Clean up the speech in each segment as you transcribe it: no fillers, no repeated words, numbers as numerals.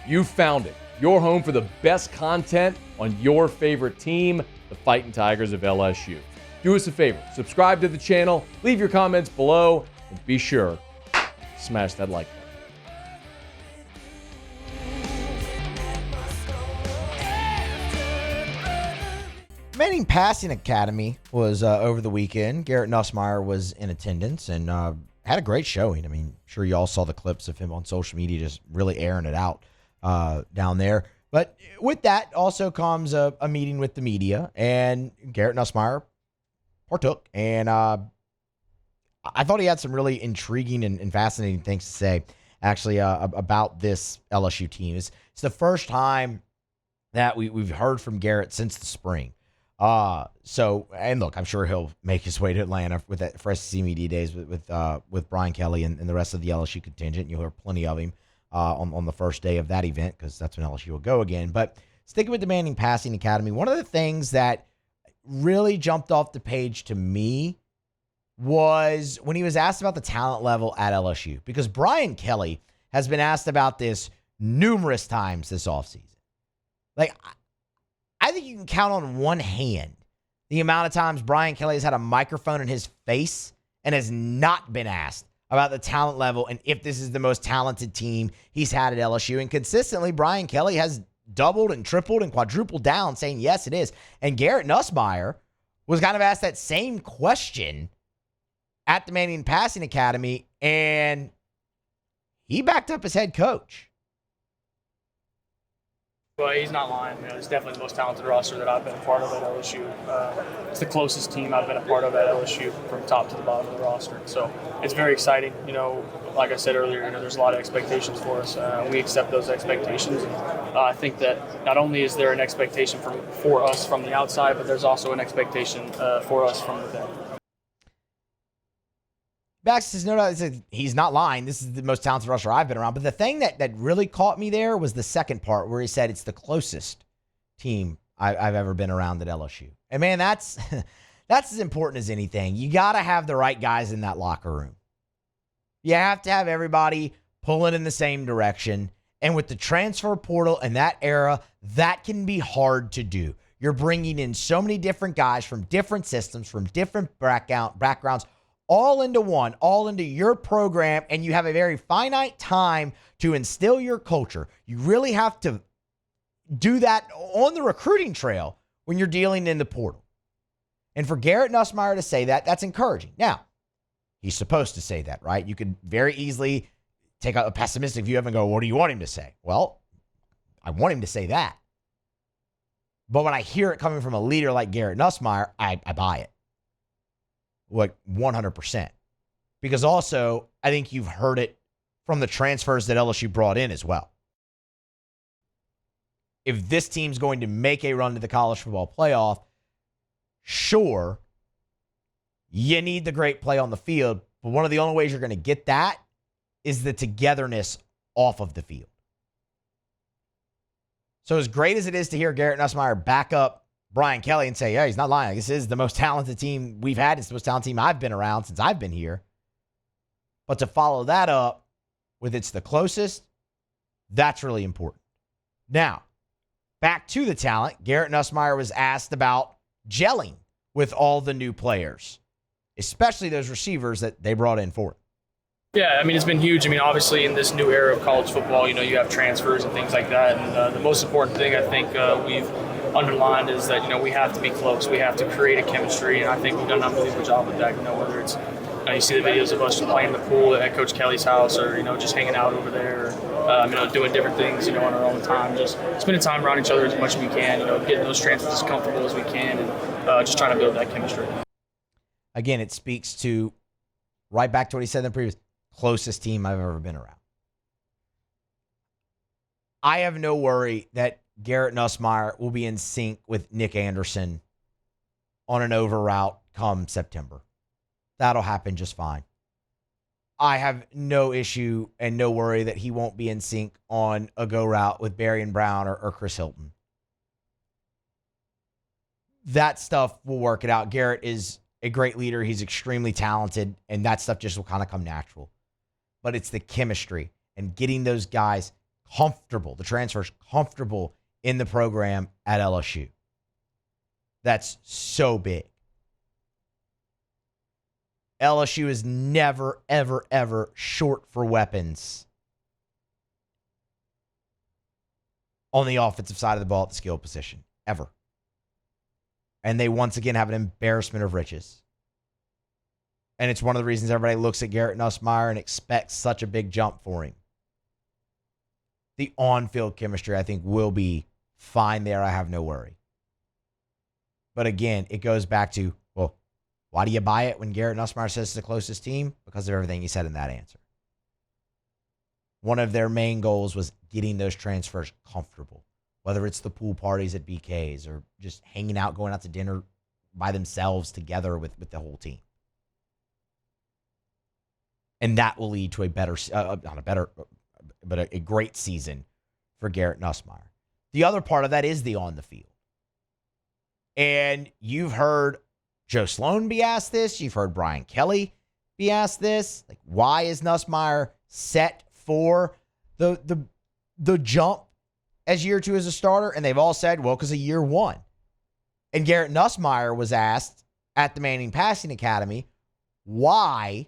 You found it. Your home for the best content on your favorite team, the Fighting Tigers of LSU. Do us a favor, subscribe to the channel, leave your comments below, and be sure to smash that like button. Manning Passing Academy was over the weekend. Garrett Nussmeier was in attendance and had a great showing. I mean, sure you all saw the clips of him on social media just really airing it out down there. But with that also comes a meeting with the media, and Garrett Nussmeier partook. And I thought he had some really intriguing and fascinating things to say, actually, about this LSU team. It's the first time that we've heard from Garrett since the spring. And look, I'm sure he'll make his way to Atlanta with that for SEC Media Days with Brian Kelly and the rest of the LSU contingent. You'll hear plenty of him on the first day of that event, because that's when LSU will go again. But sticking with the Manning Passing Academy, one of the things that really jumped off the page to me was when he was asked about the talent level at LSU, because Brian Kelly has been asked about this numerous times this offseason. Like, I think you can count on one hand the amount of times Brian Kelly has had a microphone in his face and has not been asked about the talent level and if this is the most talented team he's had at LSU. And consistently, Brian Kelly has doubled and tripled and quadrupled down, saying, yes, it is. And Garrett Nussmeier was kind of asked that same question at the Manning Passing Academy, and he backed up his head coach. Well, he's not lying. It's definitely the most talented roster that I've been a part of at LSU. It's the closest team I've been a part of at LSU from top to the bottom of the roster. So it's very exciting. Like I said earlier, there's a lot of expectations for us. We accept those expectations. And, I think that not only is there an expectation for us from the outside, but there's also an expectation for us from within. Bax says, no, he's not lying. This is the most talented roster I've been around. But the thing that really caught me there was the second part where he said it's the closest team I've ever been around at LSU. And, man, that's as important as anything. You got to have the right guys in that locker room. You have to have everybody pulling in the same direction. And with the transfer portal and that era, that can be hard to do. You're bringing in so many different guys from different systems, from different backgrounds, all into one, all into your program, and you have a very finite time to instill your culture. You really have to do that on the recruiting trail when you're dealing in the portal. And for Garrett Nussmeier to say that, that's encouraging. Now, he's supposed to say that, right? You could very easily take a pessimistic view of him and go, what do you want him to say? Well, I want him to say that. But when I hear it coming from a leader like Garrett Nussmeier, I buy it. Like 100%. Because also, I think you've heard it from the transfers that LSU brought in as well. If this team's going to make a run to the college football playoff, sure, you need the great play on the field, but one of the only ways you're going to get that is the togetherness off of the field. So as great as it is to hear Garrett Nussmeier back up Brian Kelly and say, yeah, he's not lying. This is the most talented team we've had. It's the most talented team I've been around since I've been here. But to follow that up with it's the closest, that's really important. Now, back to the talent. Garrett Nussmeier was asked about gelling with all the new players, especially those receivers that they brought in for it. Yeah, it's been huge. Obviously in this new era of college football, you have transfers and things like that. And the most important thing I think we've underlined is that, we have to be close. We have to create a chemistry, and I think we've done an unbelievable job with that. Whether it's, you see the videos of us playing in the pool at Coach Kelly's house, or, just hanging out over there, doing different things, on our own time, just spending time around each other as much as we can, getting those transfers as comfortable as we can, and just trying to build that chemistry. Again, it speaks to right back to what he said in the previous, closest team I've ever been around. I have no worry that Garrett Nussmeier will be in sync with Nick Anderson on an over route come September. That'll happen just fine. I have no issue and no worry that he won't be in sync on a go route with Barry Brown or Chris Hilton. That stuff will work it out. Garrett is a great leader. He's extremely talented, and that stuff just will kind of come natural. But it's the chemistry and getting those guys comfortable. The transfer's comfortable in the program at LSU. That's so big. LSU is never, ever, ever short for weapons on the offensive side of the ball at the skill position. Ever. And they once again have an embarrassment of riches. And it's one of the reasons everybody looks at Garrett Nussmeier and expects such a big jump for him. The on-field chemistry, I think, will be fine there. I have no worry. But again, it goes back to, well, why do you buy it when Garrett Nussmeier says it's the closest team? Because of everything he said in that answer. One of their main goals was getting those transfers comfortable, whether it's the pool parties at BK's or just hanging out, going out to dinner by themselves together with the whole team. And that will lead to a better, not a better, but a great season for Garrett Nussmeier. The other part of that is the on the field. And you've heard Joe Sloan be asked this. You've heard Brian Kelly be asked this. Like, why is Nussmeier set for the jump as year two as a starter? And they've all said, well, because of year one. And Garrett Nussmeier was asked at the Manning Passing Academy why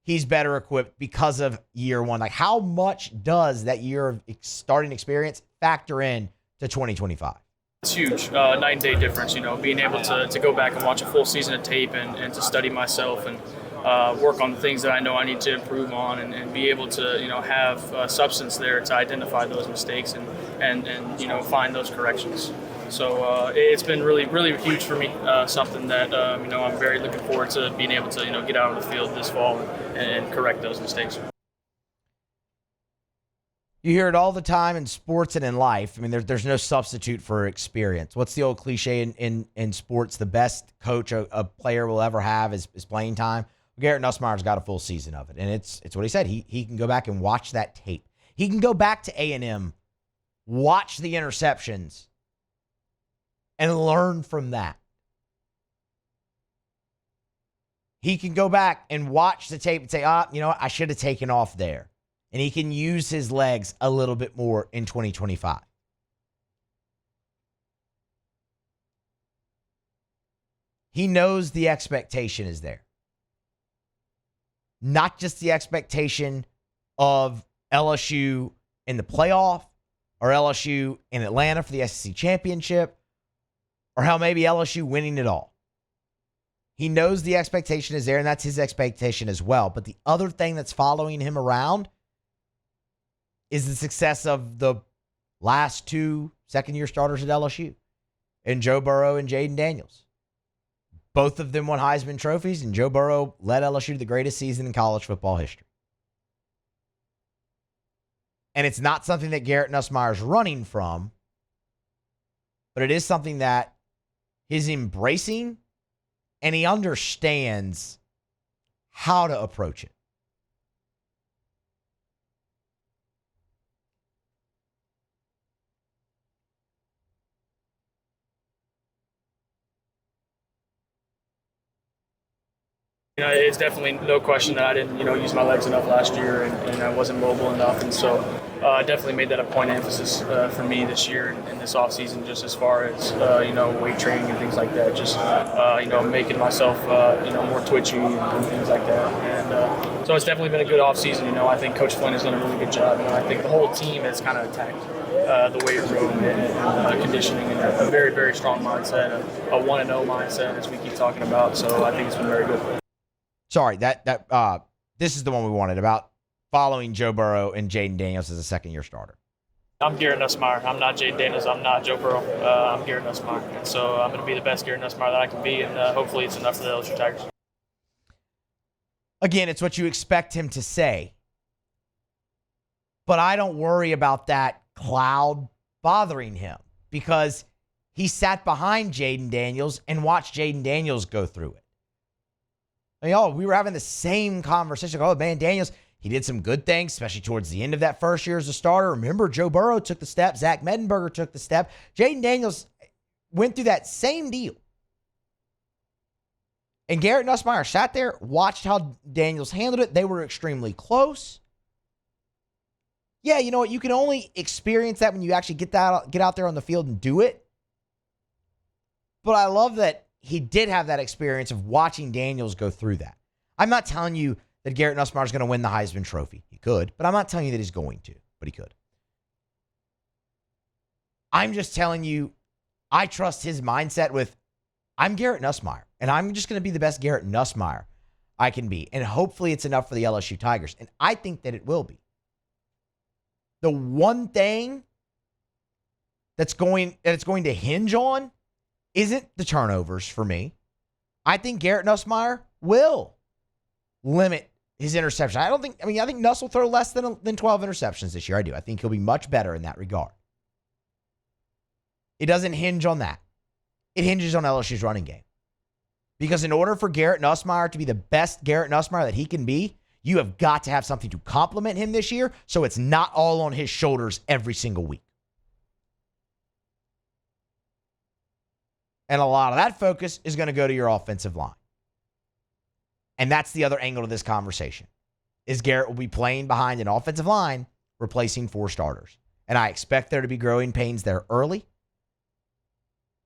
he's better equipped because of year one. Like, how much does that year of starting experience factor in to 2025? It's huge, night and day difference, being able to go back and watch a full season of tape and to study myself and work on the things that I know I need to improve on and be able to, have substance there to identify those mistakes and find those corrections. So it's been really, really huge for me, something that, I'm very looking forward to being able to, get out on the field this fall and correct those mistakes. You hear it all the time in sports and in life. I mean, there's no substitute for experience. What's the old cliche in sports? The best coach a player will ever have is playing time. Garrett Nussmeier's got a full season of it, and it's what he said. He can go back and watch that tape. He can go back to A&M, watch the interceptions, and learn from that. He can go back and watch the tape and say, I should have taken off there. And he can use his legs a little bit more in 2025. He knows the expectation is there. Not just the expectation of LSU in the playoff or LSU in Atlanta for the SEC championship or how maybe LSU winning it all. He knows the expectation is there, and that's his expectation as well. But the other thing that's following him around is the success of the last two second-year starters at LSU, and Joe Burrow and Jayden Daniels. Both of them won Heisman trophies, and Joe Burrow led LSU to the greatest season in college football history. And it's not something that Garrett Nussmeier is running from, but it is something that he's embracing, and he understands how to approach it. It's definitely no question that I didn't, use my legs enough last year and I wasn't mobile enough. And so I definitely made that a point of emphasis for me this year and this offseason, just as far as, weight training and things like that. Just, making myself, more twitchy and things like that. And so it's definitely been a good offseason. I think Coach Flynn has done a really good job. I think the whole team has kind of attacked the weight room and conditioning and a very, very strong mindset, a 1-0 mindset, as we keep talking about. So I think it's been very good. Sorry, this is the one we wanted about following Joe Burrow and Jayden Daniels as a second-year starter. I'm Garrett Nussmeier. I'm not Jayden Daniels. I'm not Joe Burrow. I'm Garrett Nussmeier. And so I'm going to be the best Garrett Nussmeier that I can be, and hopefully it's enough for the LSU Tigers. Again, it's what you expect him to say. But I don't worry about that cloud bothering him because he sat behind Jayden Daniels and watched Jayden Daniels go through it. We were having the same conversation. Oh, man, Daniels, he did some good things, especially towards the end of that first year as a starter. Remember, Joe Burrow took the step. Zach Mettenberger took the step. Jayden Daniels went through that same deal. And Garrett Nussmeier sat there, watched how Daniels handled it. They were extremely close. Yeah, you know what? You can only experience that when you actually get out there on the field and do it. But I love that he did have that experience of watching Daniels go through that. I'm not telling you that Garrett Nussmeier is going to win the Heisman Trophy. He could, but I'm not telling you that he's going to, but he could. I'm just telling you, I trust his mindset with, I'm Garrett Nussmeier, and I'm just going to be the best Garrett Nussmeier I can be. And hopefully it's enough for the LSU Tigers. And I think that it will be. The one thing it's going to hinge on isn't the turnovers for me. I think Garrett Nussmeier will limit his interception. I think Nuss will throw less than 12 interceptions this year. I do. I think he'll be much better in that regard. It doesn't hinge on that. It hinges on LSU's running game. Because in order for Garrett Nussmeier to be the best Garrett Nussmeier that he can be, you have got to have something to complement him this year so it's not all on his shoulders every single week. And a lot of that focus is going to go to your offensive line. And that's the other angle to this conversation, is Garrett will be playing behind an offensive line replacing 4 starters. And I expect there to be growing pains there early.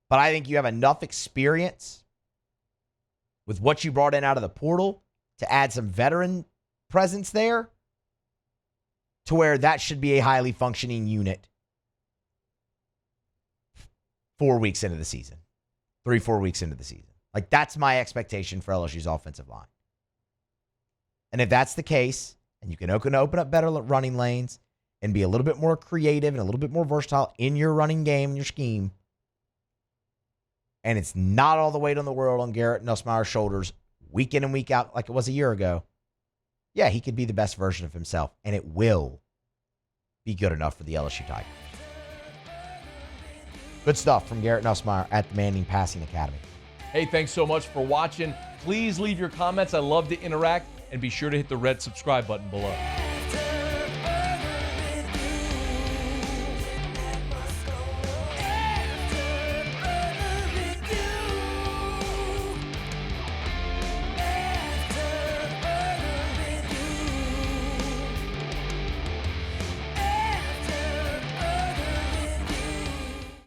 But I think you have enough experience with what you brought in out of the portal to add some veteran presence there to where that should be a highly functioning unit 4 weeks into the season. 3-4 weeks into the season. Like, that's my expectation for LSU's offensive line. And if that's the case, and you can open up better running lanes and be a little bit more creative and a little bit more versatile in your running game, your scheme, and it's not all the weight in the world on Garrett Nussmeier's shoulders week in and week out like it was a year ago, yeah, he could be the best version of himself, and it will be good enough for the LSU Tigers. Good stuff from Garrett Nussmeier at the Manning Passing Academy. Hey, thanks so much for watching. Please leave your comments. I love to interact, and be sure to hit the red subscribe button below.